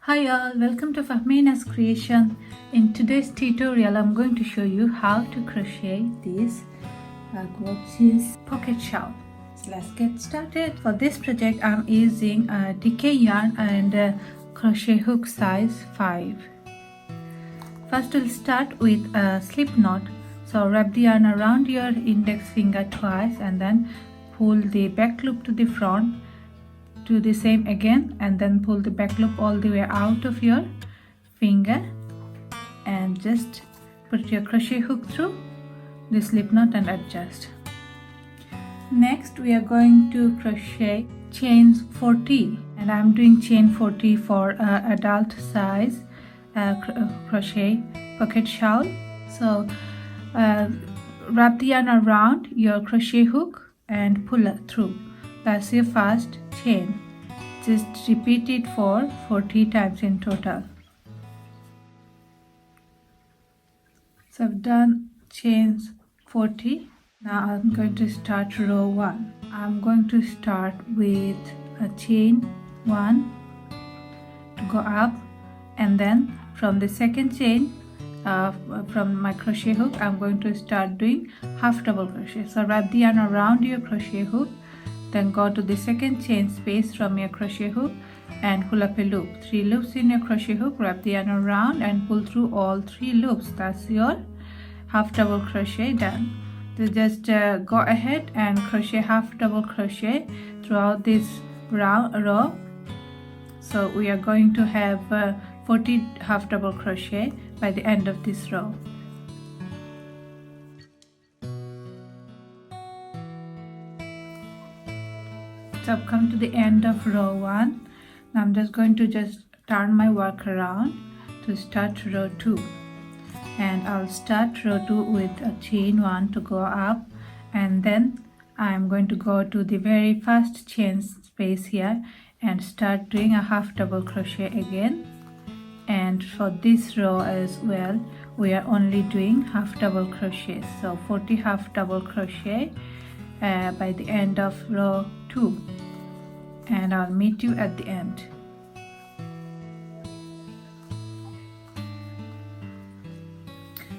Hi all, welcome to Fahmina's Creation. In today's tutorial, I'm going to show you how to crochet this gorgeous pocket shawl. So let's get started. For this project, I'm using DK yarn and crochet hook size 5. First, we'll start with a slip knot. So wrap the yarn around your index finger twice and then pull the back loop to the front. Do the same again and then pull the back loop all the way out of your finger and just put your crochet hook through the slip knot and adjust. Next we are going to crochet chains 40 and I'm doing chain 40 for adult size crochet pocket shawl. So wrap the yarn around your crochet hook and pull it through. That's your first chain. Just repeat it for 40 times in total. So I've done chains 40. Now I'm going to start row 1. I'm going to start with a chain 1 to go up, and then from the second chain from my crochet hook I'm going to start doing half double crochet. So wrap the yarn around your crochet hook, then go to the second chain space from your crochet hook and pull up a loop. 3 loops in your crochet hook, wrap the yarn around and pull through all 3 loops. That's your half double crochet done. So just go ahead and crochet half double crochet throughout this row. So we are going to have 40 half double crochet by the end of this row. So I've come to the end of row 1. Now I'm just going to turn my work around to start row 2. And I'll start row 2 with a chain 1 to go up, and then I'm going to go to the very first chain space here and start doing a half double crochet again. And for this row as well, we are only doing half double crochet. So 40 half double crochet by the end of row 2, and I'll meet you at the end.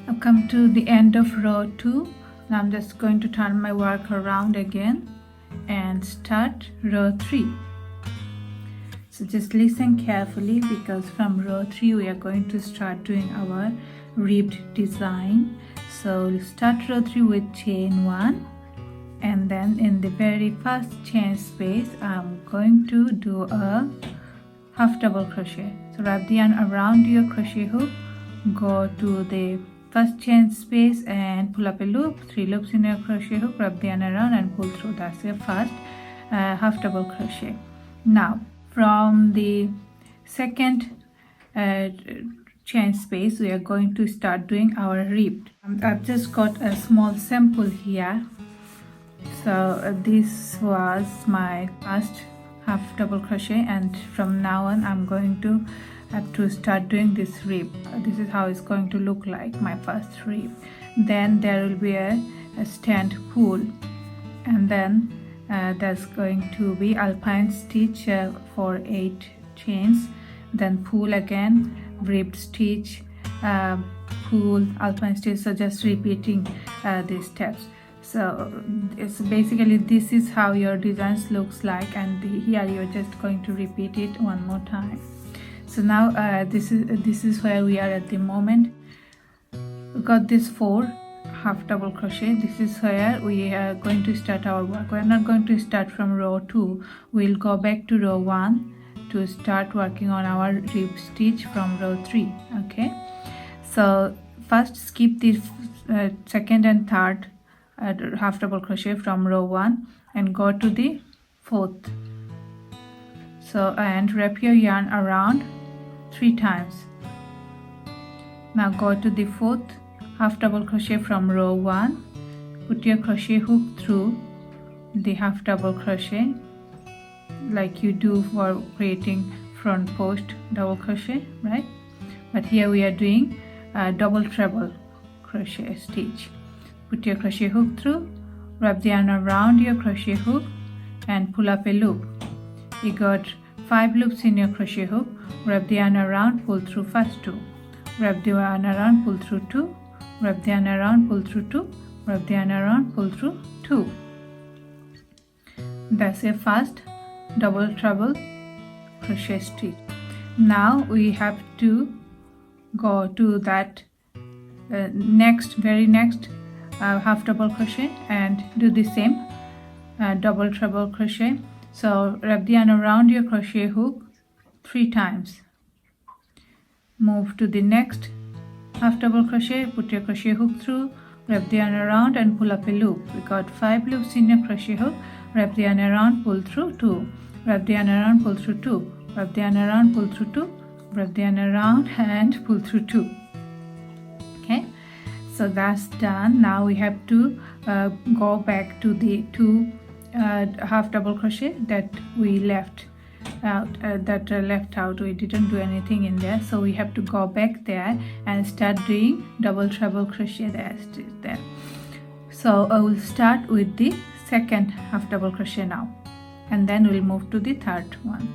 I've come to the end of row 2. Now I'm just going to turn my work around again and start row 3. So just listen carefully, because from row 3 we are going to start doing our ribbed design. So we'll start row 3 with chain 1. And then in the very first chain space I'm going to do a half double crochet. So wrap the yarn around your crochet hook, go to the first chain space and pull up a loop. 3 loops in your crochet hook, wrap the yarn around and pull through. That's your first half double crochet. Now from the second chain space we are going to start doing our ribbed. I've just got a small sample here. So this was my first half double crochet, and from now on I'm going to have to start doing this rib. This is how it's going to look like, my first rib. Then there will be a stand pull, and then there's going to be alpine stitch for 8 chains, then pull again, ribbed stitch, pull, alpine stitch. So just repeating these steps. So it's basically, this is how your designs looks like, and here you're just going to repeat it one more time. So now this is where we are at the moment. We got this 4 half double crochet. This is where we are going to start our work. We're not going to start from row 2. We'll go back to row 1 to start working on our rib stitch from row 3. Okay, so first skip the second and third half double crochet from row 1 and go to the 4th. So and wrap your yarn around 3 times. Now go to the 4th half double crochet from row 1, put your crochet hook through the half double crochet like you do for creating front post double crochet, right? But here we are doing a double treble crochet stitch. Put your crochet hook through, wrap the yarn around your crochet hook and pull up a loop. We got 5 loops in your crochet hook, wrap the yarn around, pull through first 2, wrap the yarn around, pull through 2, wrap the yarn around, pull through 2, wrap the yarn around, pull through 2. That's a first double treble crochet stitch. Now we have to go to that very next half double crochet and do the same double treble crochet. So wrap the yarn around your crochet hook 3 times, move to the next half double crochet, put your crochet hook through, wrap the yarn around and pull up a loop. We got 5 loops in your crochet hook, wrap the yarn around, pull through 2, wrap the yarn around, pull through 2, wrap the yarn around, pull through 2, wrap the yarn around and pull through 2. Okay, so that's done. Now we have to go back to the 2 half double crochet that we left out, we didn't do anything in there, so we have to go back there and start doing double treble crochet there. So I will start with the second half double crochet now, and then we'll move to the third one.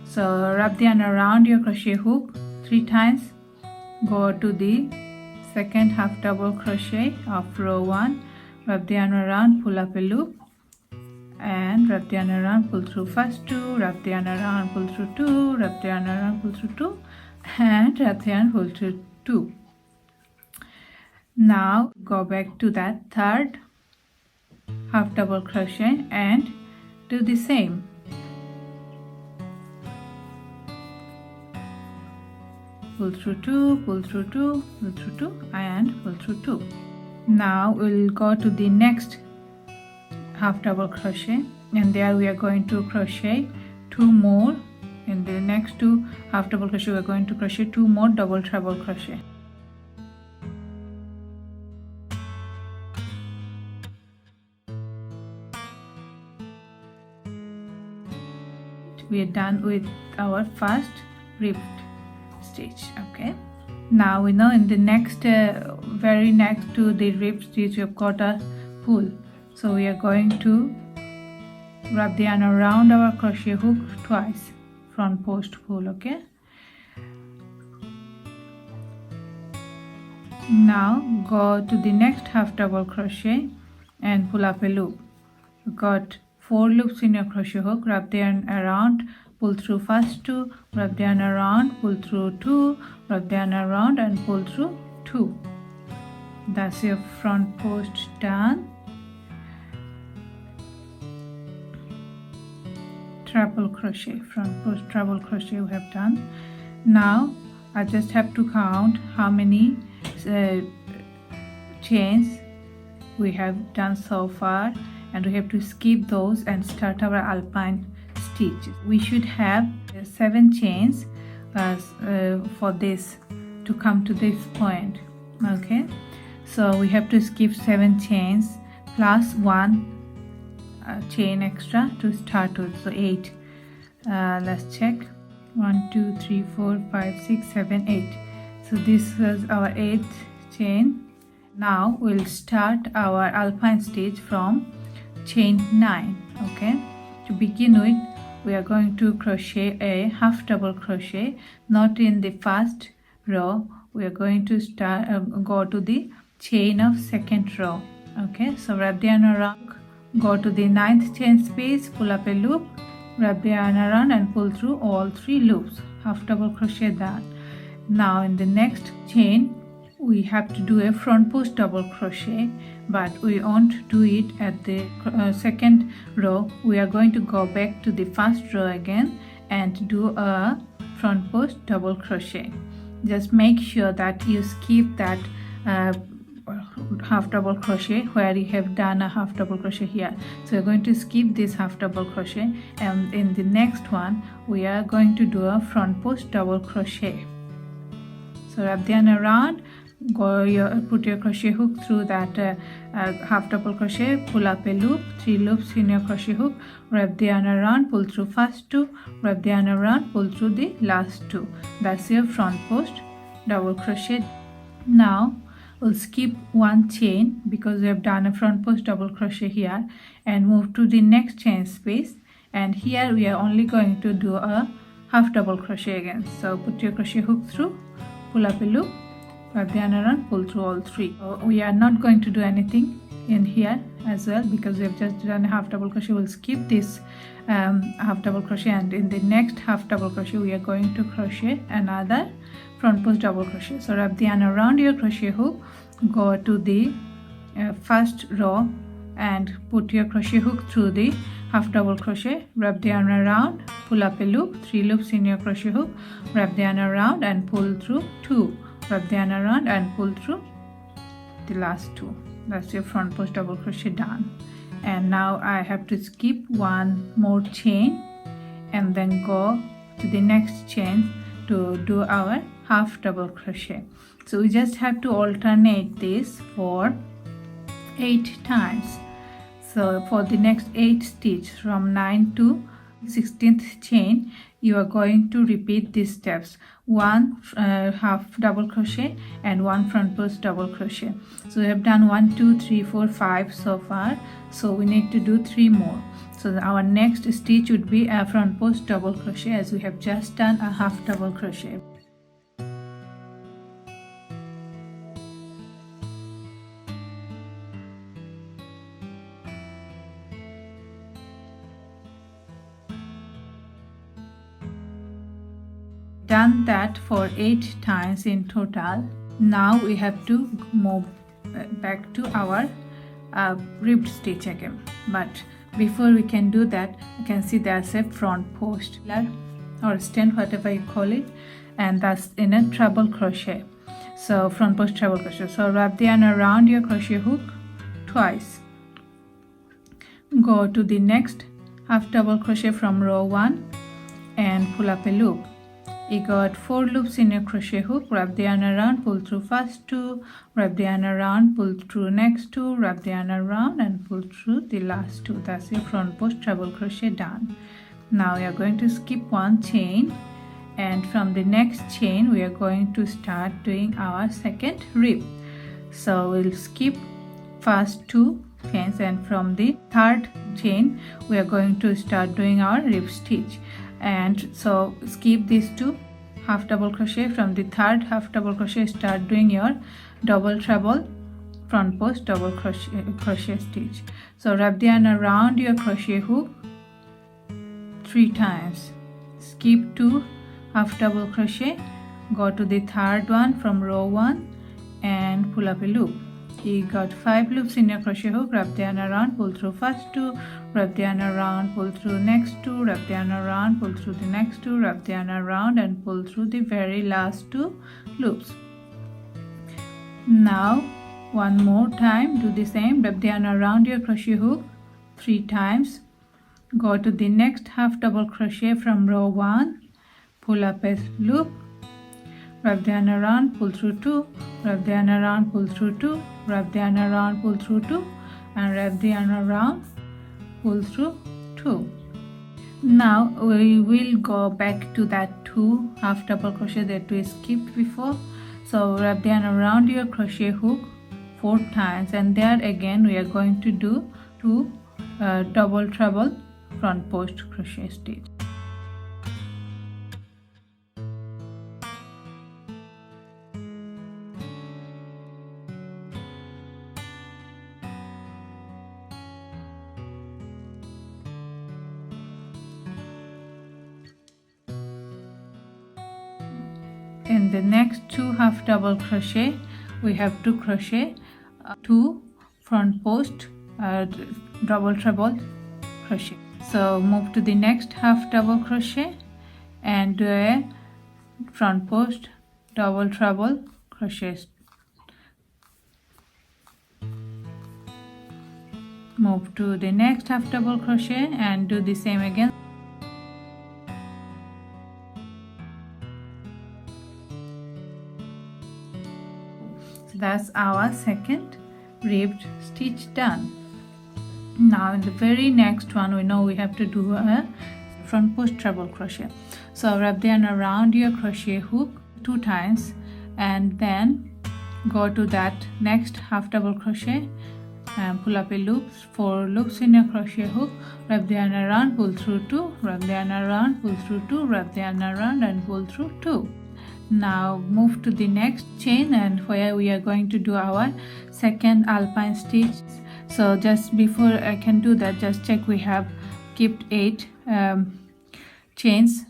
So wrap the yarn around your crochet hook 3 times, go to the second half double crochet of row 1, wrap the yarn around, pull up a loop, and wrap the yarn around, pull through first 2, wrap the yarn around, pull through 2, wrap the yarn around, pull through 2, and wrap the yarn, pull through 2. Now go back to that third half double crochet and do the same. Pull through 2, pull through 2, pull through 2, and pull through 2. Now we'll go to the next half double crochet, and there we are going to crochet 2 more. In the next 2 half double crochet we are going to crochet 2 more double treble crochet. We are done with our first ribbed stitch. Okay, now we know in the next very next to the ribbed stitch we have got a pull. So we are going to wrap the yarn around our crochet hook twice, front post pull. Okay, now go to the next half double crochet and pull up a loop. You got 4 loops in your crochet hook, wrap the yarn around, pull through first 2, wrap the yarn around, pull through 2, wrap the yarn around and pull through 2. That's your front post done. Treble crochet, front post treble crochet we have done. Now I just have to count how many chains we have done so far, and we have to skip those and start our alpine stitches. We should have 7 chains for this to come to this point. Okay, so we have to skip 7 chains plus 1 chain extra to start with, so 8. Let's check. 1 2 3 4 5 6 7 8. So this was our 8th chain. Now we'll start our alpine stitch from chain 9. Okay, to begin with we are going to crochet a half double crochet, not in the first row. We are going to start go to the chain of second row. Okay, so wrap the yarn around, go to the 9th chain space, pull up a loop, wrap the yarn around and pull through all 3 loops, half double crochet that. Now in the next chain we have to do a front post double crochet, but we won't do it at the second row. We are going to go back to the first row again and do a front post double crochet. Just make sure that you skip that half double crochet where you have done a half double crochet here. So we're going to skip this half double crochet, and in the next one we are going to do a front post double crochet. So wrap the yarn around, put your crochet hook through that half double crochet, pull up a loop, 3 loops in your crochet hook, wrap the yarn around, pull through first 2, wrap the yarn around, pull through the last 2. That's your front post double crochet. Now we'll skip 1 chain because we have done a front post double crochet here, and move to the next chain space and here we are only going to do a half double crochet again. So put your crochet hook through, pull up a loop, wrap the yarn around, pull through all three. So we are not going to do anything in here as well because we have just done a half double crochet. We'll skip this half double crochet, and in the next half double crochet we are going to crochet another front post double crochet. So wrap the yarn around your crochet hook, go to the first row and put your crochet hook through the half double crochet, wrap the yarn around, pull up a loop, 3 loops in your crochet hook, wrap the yarn around and pull through 2, wrap the yarn around and pull through the last 2. That's your front post double crochet done. And now I have to skip one more chain and then go to the next chain to do our half double crochet. So we just have to alternate this for 8 times. So for the next 8 stitch from 9 to 16th chain, you are going to repeat these steps: 1 half double crochet and 1 front post double crochet. So we have done 1 2 3 4 5 so far, so we need to do 3 more. So our next stitch would be a front post double crochet, as we have just done a half double crochet. Done that for 8 times in total. Now we have to move back to our ribbed stitch again, but before we can do that, you can see there's a front post or stand, whatever you call it, and that's in a treble crochet. So front post treble crochet. So wrap the yarn around your crochet hook twice, go to the next half double crochet from row 1 and pull up a loop. You got 4 loops in your crochet hook, wrap the yarn around, pull through first 2, wrap the yarn around, pull through next 2, wrap the yarn around and pull through the last 2. That's your front post treble crochet done. Now we are going to skip one chain, and from the next chain we are going to start doing our second rib. So we'll skip first 2 chains, and from the third chain we are going to start doing our rib stitch. And so skip these 2 half double crochet. From the third half double crochet, start doing your double treble front post double crochet stitch. So wrap the yarn around your crochet hook 3 times, skip 2 half double crochet, go to the third one from row 1 and pull up a loop. You got 5 loops in your crochet hook, wrap the yarn around, pull through first 2, wrap the yarn around, pull through next 2, wrap the yarn around, pull through the next 2, wrap the yarn around and pull through the very last 2 loops. Now one more time do the same, wrap the yarn around your crochet hook 3 times, go to the next half double crochet from row 1, pull up a loop, wrap the yarn around, pull through 2, wrap the yarn around, pull through 2, wrap the yarn around, pull through 2 and wrap the yarn around, pull through 2. Now we will go back to that 2 half double crochet that we skipped before. So wrap the yarn around your crochet hook 4 times, and there again we are going to do 2 double treble front post crochet stitch. In the next 2 half double crochet, we have to crochet 2 front post double treble crochet. So move to the next half double crochet and do a front post double treble crochet. Move to the next half double crochet and do the same again. That's our second ribbed stitch done. Now in the very next one, we know we have to do a front post treble crochet. So wrap the yarn around your crochet hook 2 times and then go to that next half double crochet and pull up a loop, 4 loops in your crochet hook, wrap the yarn around, pull through 2, wrap the yarn around, pull through 2, wrap the yarn around and pull through 2. Now move to the next chain, and where we are going to do our second alpine stitch. So just before I can do that, just check we have kept 8 chains,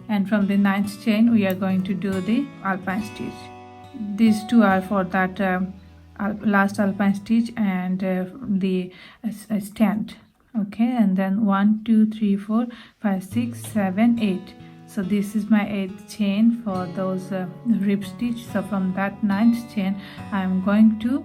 and from the 9th chain we are going to do the alpine stitch. These two are for that last alpine stitch and the stand. Okay, and then 1 2 3 4 5 6 7 8. So this is my 8th chain for those rib stitch. So from that 9th chain I am going to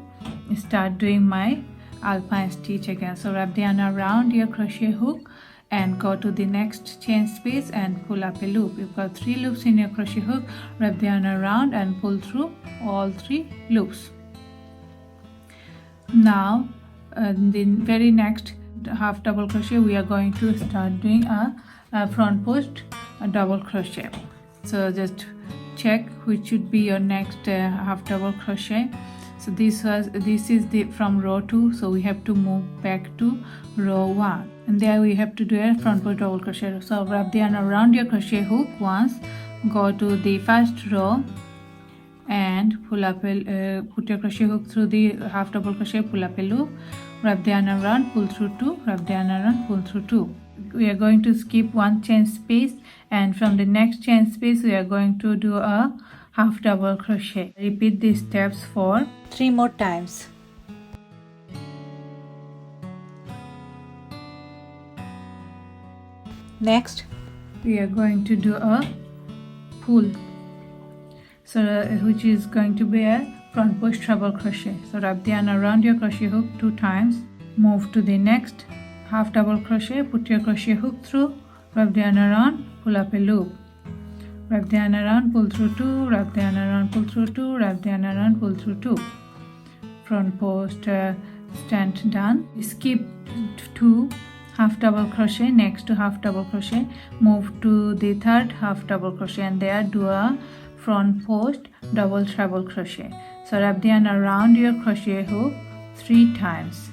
start doing my alpine stitch again. So wrap the yarn around your crochet hook and go to the next chain space and pull up a loop. You've got 3 loops in your crochet hook, wrap the yarn around and pull through all 3 loops. Now the very next half double crochet we are going to start doing a front post double crochet. So just check which should be your next half double crochet. So this is the from row 2, so we have to move back to row 1, and there we have to do a front post double crochet. So wrap the yarn around your crochet hook once, go to the first row and pull up a put your crochet hook through the half double crochet, pull up a loop, wrap the yarn around, pull through 2, wrap the yarn around, pull through 2. We are going to skip one chain space, and from the next chain space we are going to do a half double crochet. Repeat these steps for 3 more times. Next we are going to do a pull, so which is going to be a front post treble crochet. So wrap the yarn around your crochet hook 2 times, move to the next half double crochet, put your crochet hook through, wrap the yarn around, pull up a loop, wrap the yarn around, pull through 2, wrap the yarn around, pull through 2, wrap the yarn around, pull through 2. Front post stand done. Skip 2 half double crochet, next to half double crochet, move to the third half double crochet and there do a front post double treble crochet. So wrap the yarn around your crochet hook 3 times,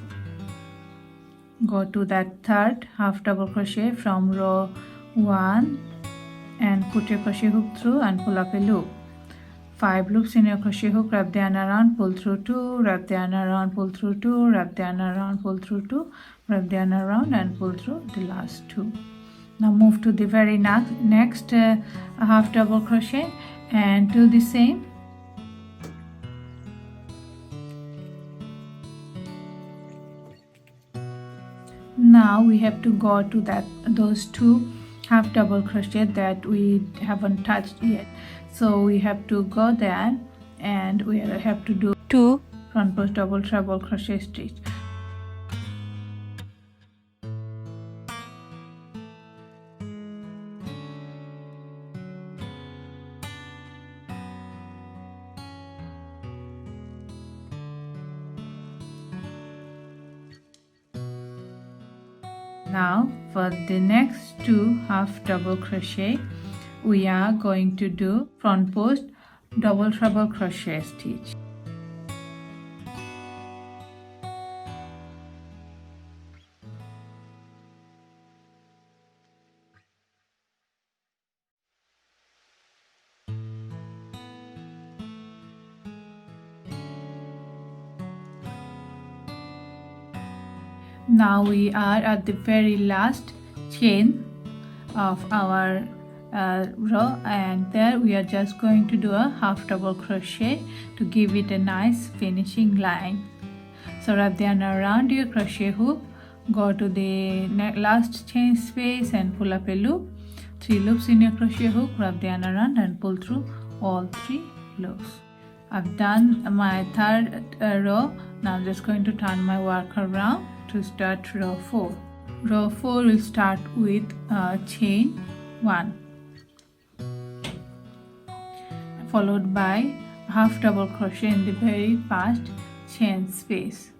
go to that third half double crochet from row 1 and put your crochet hook through and pull up a loop. 5 loops in your crochet hook, wrap the yarn around, pull through 2, wrap the yarn around, pull through 2, wrap the yarn around, pull through 2, wrap the yarn around and pull through the last 2. Now move to the very next half double crochet and do the same. Now we have to go to those 2 half double crochet that we haven't touched yet. So we have to go there and we have to do 2 front post double treble crochet stitch. Now for the next 2 half double crochet we are going to do front post double treble crochet stitch. Now we are at the very last chain of our row, and there we are just going to do a half double crochet to give it a nice finishing line. So wrap the yarn around your crochet hook, go to the last chain space and pull up a loop. 3 loops in your crochet hook, wrap the yarn around and pull through all 3 loops. I've done my third row. Now I'm just going to turn my work around to start row 4. Row 4 will start with chain 1 followed by half double crochet in the very first chain space.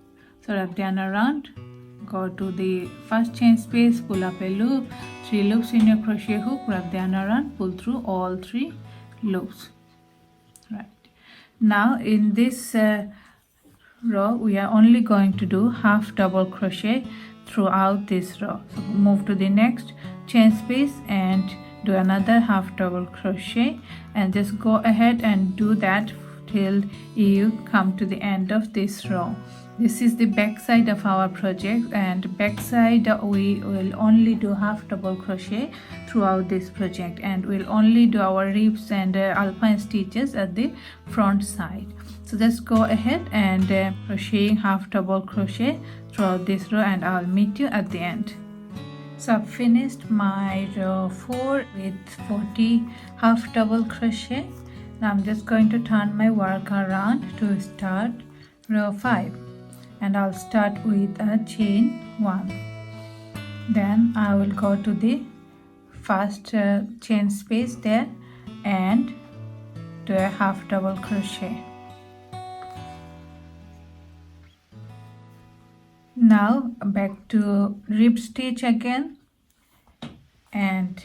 So wrap the yarn around, go to the first chain space, pull up a loop, 3 loops in your crochet hook, wrap the yarn around, pull through all 3 loops. Right, now in this row we are only going to do half double crochet throughout this row. So move to the next chain space and do another half double crochet, and just go ahead and do that till you come to the end of this row. This is the back side of our project, and back side we will only do half double crochet throughout this project, and we'll only do our ribs and alpine stitches at the front side. So just go ahead and crochet half double crochet throughout this row, and I'll meet you at the end. So I've finished my row 4 with 40 half double crochet. Now I'm just going to turn my work around to start row 5, and I'll start with a chain 1. Then I will go to the first chain space there and do a half double crochet. Now back to rib stitch again, and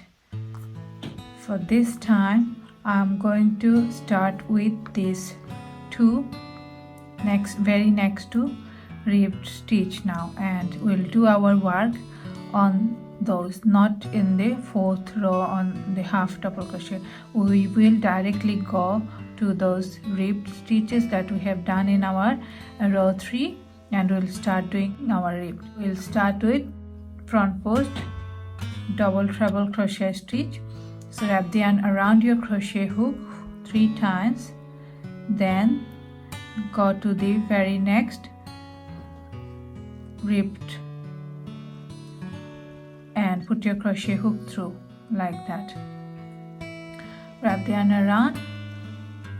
for this time I'm going to start with these two very next to rib stitch now, and we'll do our work on those, not in the 4th row on the half double crochet. We will directly go to those rib stitches that we have done in our row 3, and we'll start doing our rib. We'll start with front post double treble crochet stitch. So wrap the yarn around your crochet hook 3 times, then go to the very next ribbed and put your crochet hook through like that. Wrap the yarn around,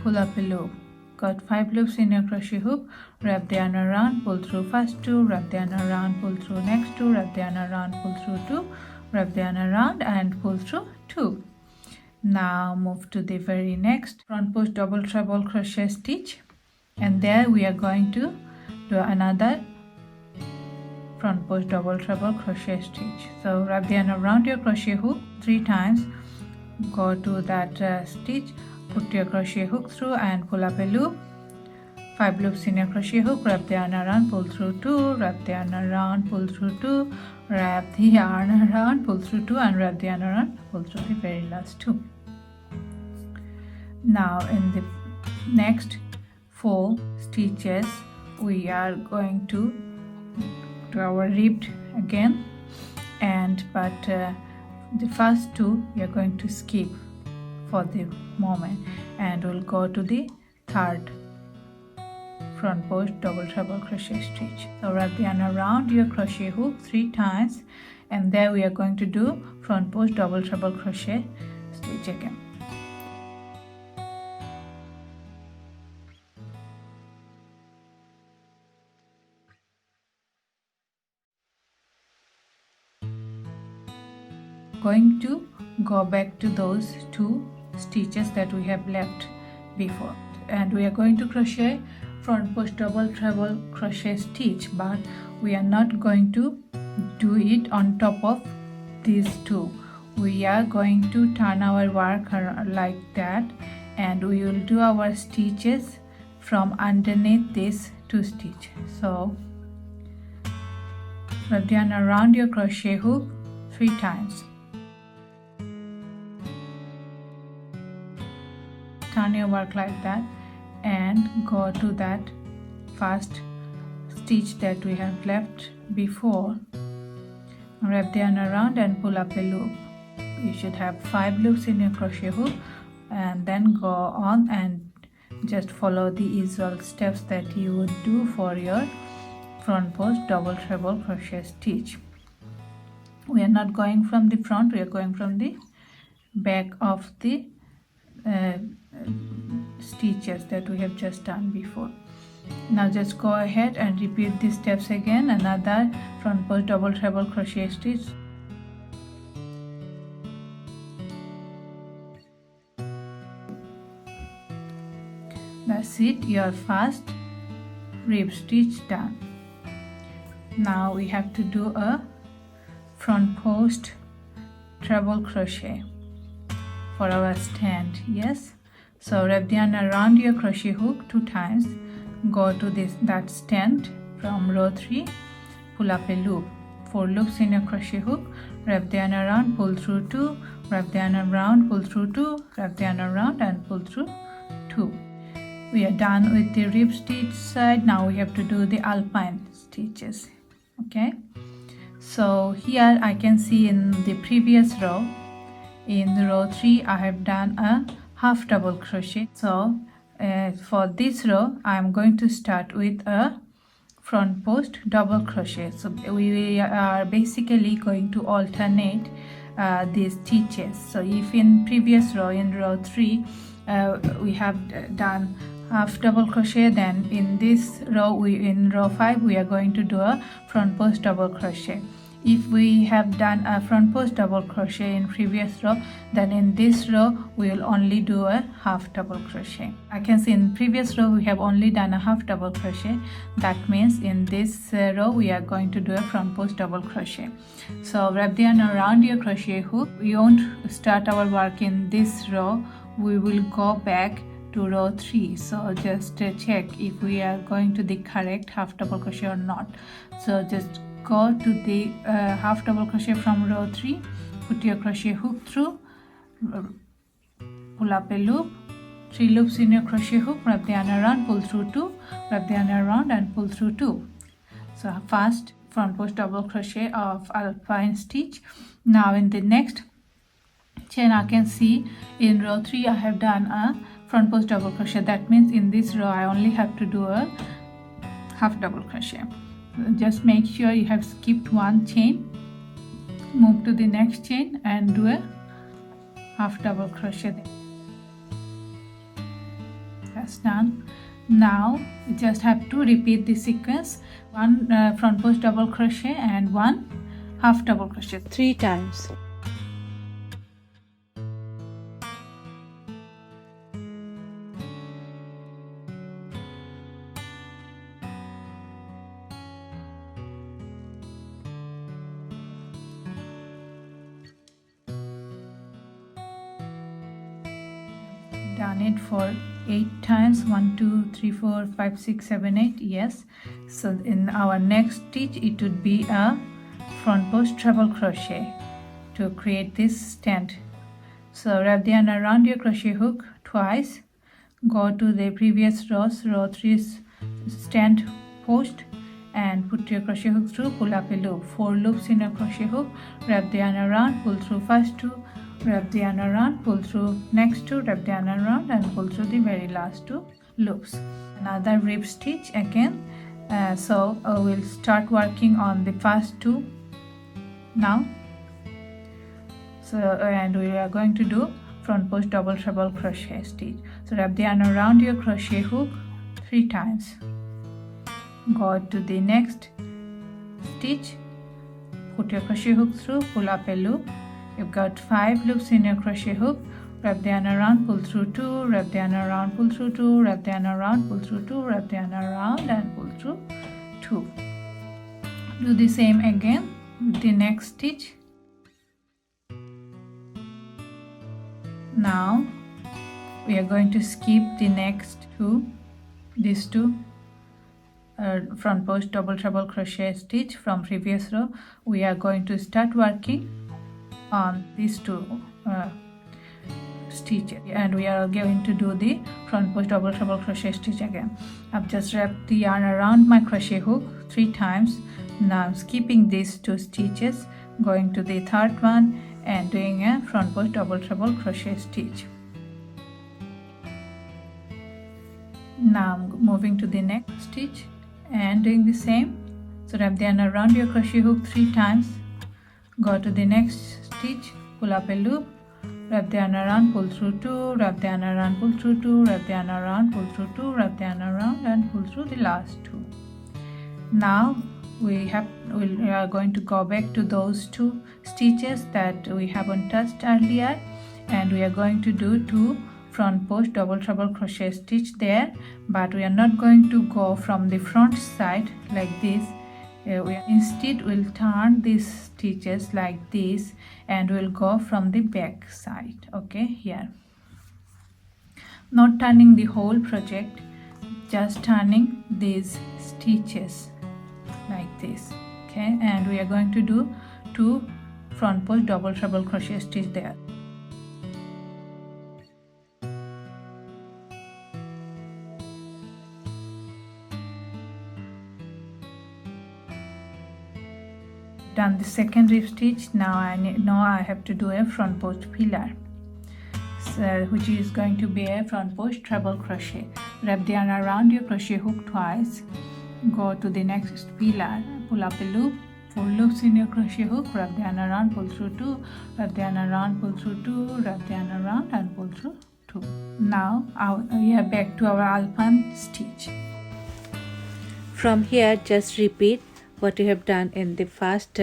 pull up a loop. Got 5 loops in your crochet hook. Wrap the yarn around, pull through first 2, wrap the yarn around, pull through next 2, wrap the yarn around, pull through 2, wrap the yarn around and pull through 2. Now move to the very next front post double treble crochet stitch, and there we are going to do another front post double treble crochet stitch. So wrap the yarn around your crochet hook 3 times, go to that stitch, put your crochet hook through and pull up a loop. 5 loops in your crochet hook, wrap the yarn around, pull through 2, wrap the yarn around, pull through 2, wrap the yarn around, pull through 2, and wrap the yarn around, pull through the very last 2. Now in the next 4 stitches we are going to do our ribbed again, but the first 2 we are going to skip for the moment, and we'll go to the 3rd front post double treble crochet stitch. So wrap the yarn around your crochet hook 3 times, and there we are going to do front post double treble crochet stitch again. Going to go back to those 2 stitches that we have left before, and we are going to crochet front post double treble crochet stitch, but we are not going to do it on top of these 2. We are going to turn our work like that, and we will do our stitches from underneath this 2 stitch. So wrap the yarn around your crochet hook 3 times, turn your work like that, and go to that first stitch that we have left before. Wrap the yarn around and pull up a loop. You should have 5 loops in your crochet hook, and then go on and just follow the usual steps that you would do for your front post double treble crochet stitch. We are not going from the front, we are going from the back of the stitches that we have just done before. Now just go ahead and repeat these steps again. Another front post double treble crochet stitch, that's it, your first rib stitch done. Now we have to do a front post treble crochet for our stand. Yes, so wrap the yarn around your crochet hook 2 times, go to that stand from row 3, pull up a loop, 4 loops in your crochet hook, wrap the yarn around, pull through 2, wrap the yarn around, pull through 2, wrap the yarn around and pull through 2. We are done with the rib stitch side. Now we have to do the alpine stitches. Okay, so here I can see in the previous row, in row 3 I have done a half double crochet. So for this row I am going to start with a front post double crochet. So we are basically going to alternate these stitches. So if in previous row, in row 3 we have done half double crochet, then in this row, in row 5 we are going to do a front post double crochet. If we have done a front post double crochet in previous row, then in this row we will only do a half double crochet. I can see in previous row we have only done a half double crochet. That means in this row we are going to do a front post double crochet. So wrap the yarn around your crochet hook. We won't start our work in this row. We will go back to row 3. So just check if we are going to the correct half double crochet or not. So just go to the half double crochet from row 3, put your crochet hook through, pull up a loop, 3 loops in your crochet hook, wrap the yarn around, pull through 2, wrap the yarn around and pull through 2. So first front post double crochet of alpine stitch. Now in the next chain I can see in row 3 I have done a front post double crochet. That means in this row I only have to do a half double crochet. Just make sure you have skipped one chain, move to the next chain and do a half double crochet. That's done. Now we just have to repeat the sequence, one front post double crochet and one half double crochet 3 times. Done it for 8 times, 1 2 3 4 5 6 7 8. Yes, so in our next stitch it would be a front post treble crochet to create this stand. So wrap the yarn around your crochet hook twice, go to the previous rows, row 3's stand post and put your crochet hook through, pull up a loop, 4 loops in your crochet hook, wrap the yarn around, pull through first 2, wrap the yarn around, pull through next 2, wrap the yarn around and pull through the very last 2 loops. Another rib stitch again. So we'll start working on the first 2 now. So and we are going to do front post double treble crochet stitch. So wrap the yarn around your crochet hook 3 times, go to the next stitch, put your crochet hook through, pull up a loop. You've got 5 loops in your crochet hook, wrap the yarn around, pull through 2, wrap the yarn around, pull through 2, wrap the yarn around, pull through 2, wrap the yarn around and pull through 2. Do the same again with the next stitch. Now we are going to skip the next 2, these 2 front post double treble crochet stitch from previous row. We are going to start working on these 2 stitches and we are going to do the front post double treble crochet stitch again. I've just wrapped the yarn around my crochet hook 3 times. Now I'm skipping these 2 stitches, going to the third one and doing a front post double treble crochet stitch. Now I'm moving to the next stitch and doing the same. So wrap the yarn around your crochet hook 3 times, go to the next stitch, pull up a loop, wrap the yarn around, pull through 2, wrap the yarn around, pull through 2, wrap the yarn around, pull through 2, wrap the yarn around and pull through the last 2. Now we are going to go back to those 2 stitches that we haven't touched earlier and we are going to do 2 front post double treble crochet stitch there, but we are not going to go from the front side like this. Instead we'll turn these stitches like this and we'll go from the back side. Okay, here, not turning the whole project, just turning these stitches like this. Okay, and we are going to do 2 front post double treble crochet stitch there. Done the second rib stitch. Now I have to do a front post pillar, so, which is going to be a front post treble crochet. Wrap the yarn around your crochet hook twice, go to the next pillar, pull up a loop, 4 loops in your crochet hook, wrap the yarn around, pull through 2, wrap the yarn around, pull through 2, wrap the yarn around and pull through 2. Now we are back to our alpine stitch. From here, just repeat what you have done in the first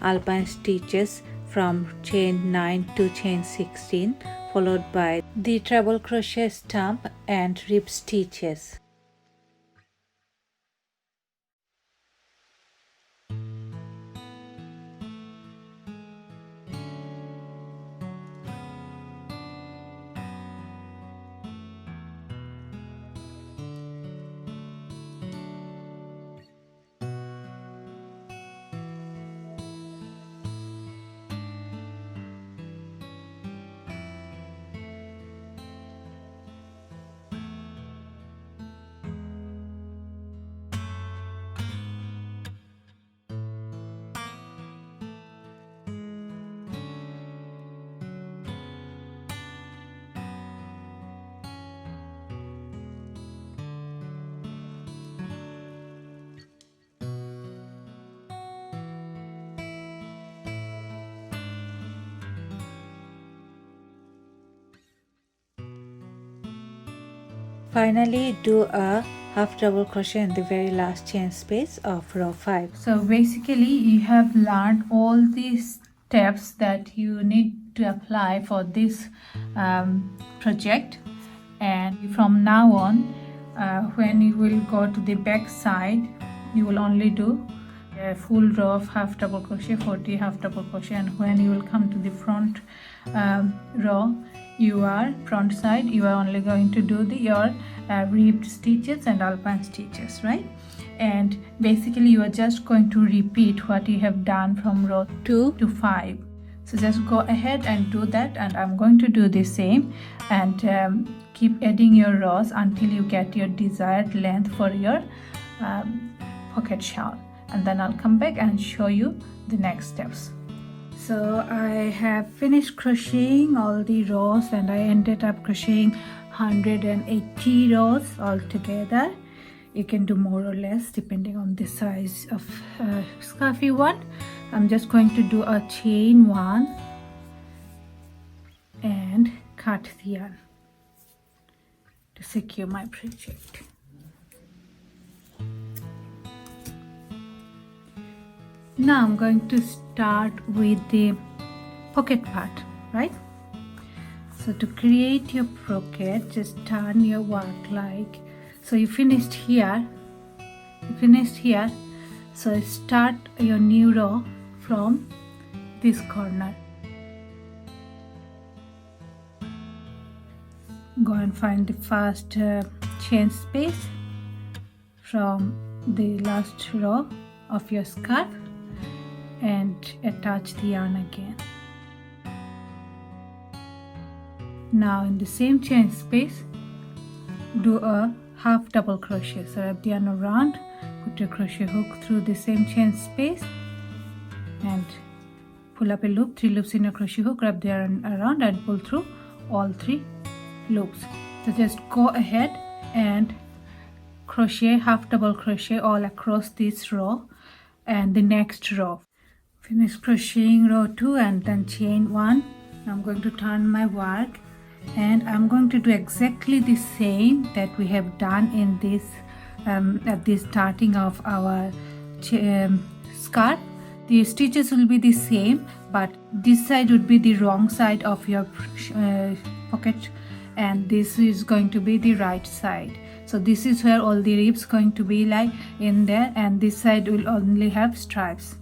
alpine stitches from chain 9 to chain 16, followed by the treble crochet stump and rib stitches. Finally, do a half double crochet in the very last chain space of row 5. So basically you have learned all these steps that you need to apply for this project, and from now on when you will go to the back side, you will only do a full row of half double crochet, 40 half double crochet, and when you will come to the front row, front side, you are only going to do your ribbed stitches and alpine stitches, right? And basically you are just going to repeat what you have done from row 2 to 5. So just go ahead and do that, and I'm going to do the same, and keep adding your rows until you get your desired length for your pocket shawl, and then I'll come back and show you the next steps. So I have finished crocheting all the rows, and I ended up crocheting 180 rows altogether. You can do more or less depending on the size of scarf you want. I'm just going to do a chain 1 and cut the yarn to secure my project. Now I'm going to start with the pocket part, right? So to create your pocket, just turn your work like so. You finished here, so start your new row from this corner. Go and find the first chain space from the last row of your scarf and attach the yarn again. Now in the same chain space, do a half double crochet. So wrap the yarn around, put your crochet hook through the same chain space and pull up a loop, 3 loops in your crochet hook, wrap the yarn around and pull through all 3 loops. So just go ahead and crochet half double crochet all across this row and the next row. Finish crocheting row 2 and then chain 1. I'm going to turn my work, and I'm going to do exactly the same that we have done in this at the starting of our scarf. The stitches will be the same, but this side would be the wrong side of your pocket, and this is going to be the right side. So this is where all the ribs going to be like in there, and this side will only have stripes.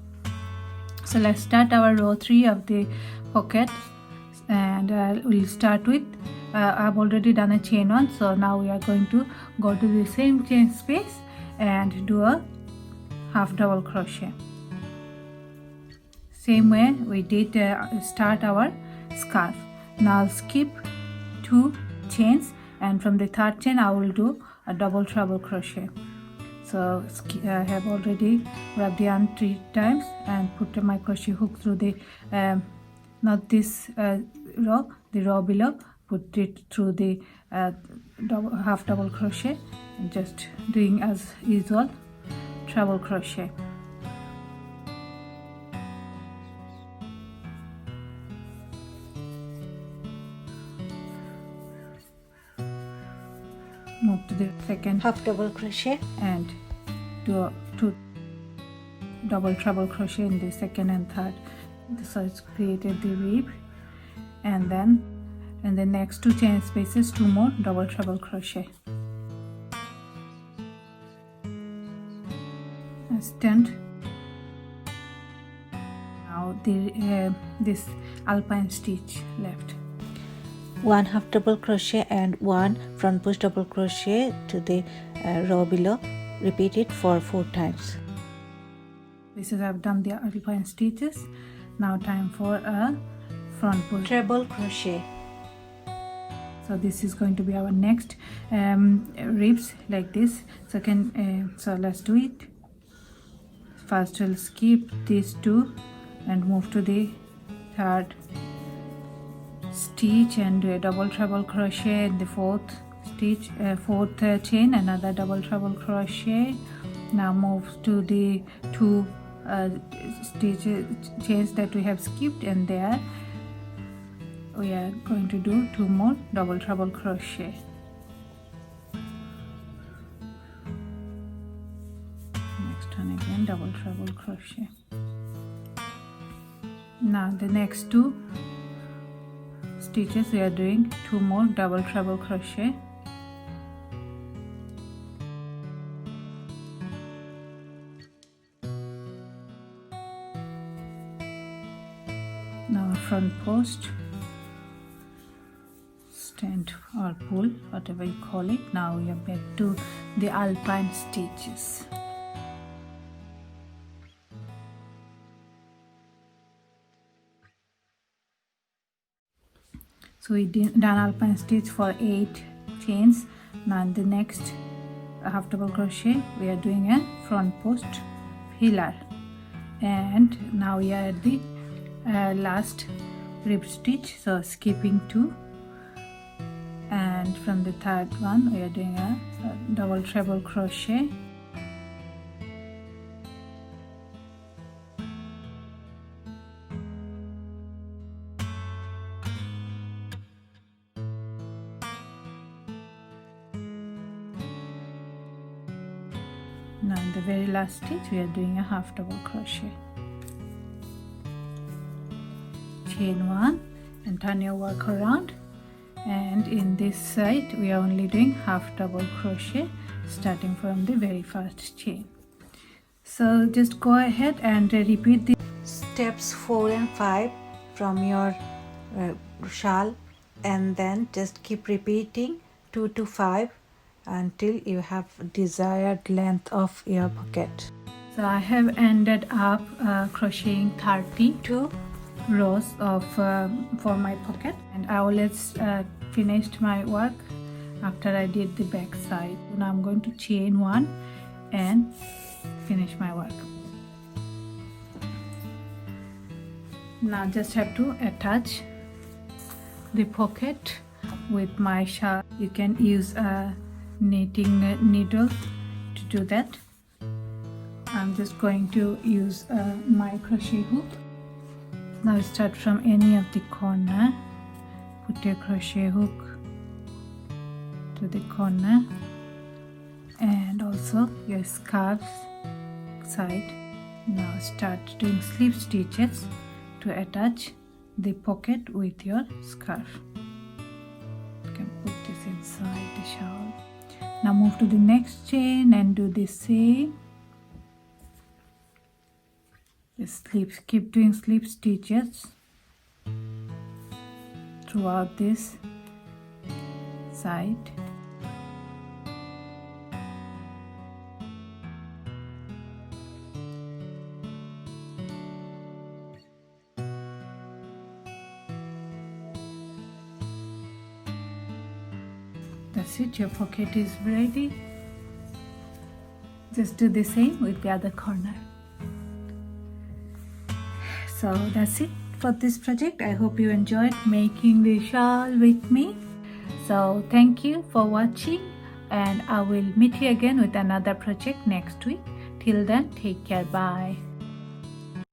So let's start our row 3 of the pocket. and we'll start with I've already done a chain one, so now we are going to go to the same chain space and do a half double crochet, same way we did start our scarf. Now I'll skip 2 chains, and from the 3rd chain I will do a double treble crochet. So I have already wrapped the yarn 3 times and put my crochet hook through the not this row, the row below, put it through the half double crochet, and just doing as usual treble crochet. Move to the second half double crochet and do 2 double treble crochet in the 2nd and 3rd. So it's created the rib, and then in the next 2 chain spaces 2 more double treble crochet. Stand. Now this alpine stitch left. 1 half double crochet and 1 front post double crochet to the row below. Repeat it for 4 times. This is I've done the alpine stitches. Now time for a front post Treble crochet. So this is going to be our next ribs like this. So so let's do it. First we'll skip these 2 and move to the 3rd stitch and do a double treble crochet in the 4th stitch, 4th chain, another double treble crochet. Now move to the 2 chains that we have skipped, and there we are going to do 2 more double treble crochet. Next one again, double treble crochet. Now the next 2 stitches we are doing 2 more double treble crochet. Now front post, stand or pull, whatever you call it. Now we are back to the alpine stitches. So we done alpine stitch for 8 chains. Now in the next half double crochet we are doing a front post filler, and now we are at the last rib stitch, so skipping 2, and from the 3rd one we are doing a double treble crochet. Now in the very last stitch we are doing a half double crochet. Chain 1 and turn your work around, and in this side we are only doing half double crochet starting from the very first chain. So just go ahead and repeat the Steps 4 and 5 from your shawl, and then just keep repeating 2 to 5 until you have desired length of your pocket. So I have ended up crocheting 32 rows of for my pocket, and I always finished my work after I did the back side. Now I'm going to chain 1 and finish my work. Now just have to attach the pocket with my shawl. You can use a knitting needle to do that. I'm just going to use my crochet hook. Now start from any of the corner, put your crochet hook to the corner, and also your scarf side. Now start doing slip stitches to attach the pocket with your scarf. You can put this inside the shawl. Now move to the next chain and do the same. Just keep doing slip stitches throughout this side. That's it, your pocket is ready. Just do the same with the other corner. So that's it for this project. I hope you enjoyed making the shawl with me. So thank you for watching, and I will meet you again with another project next week. Till then, take care. Bye.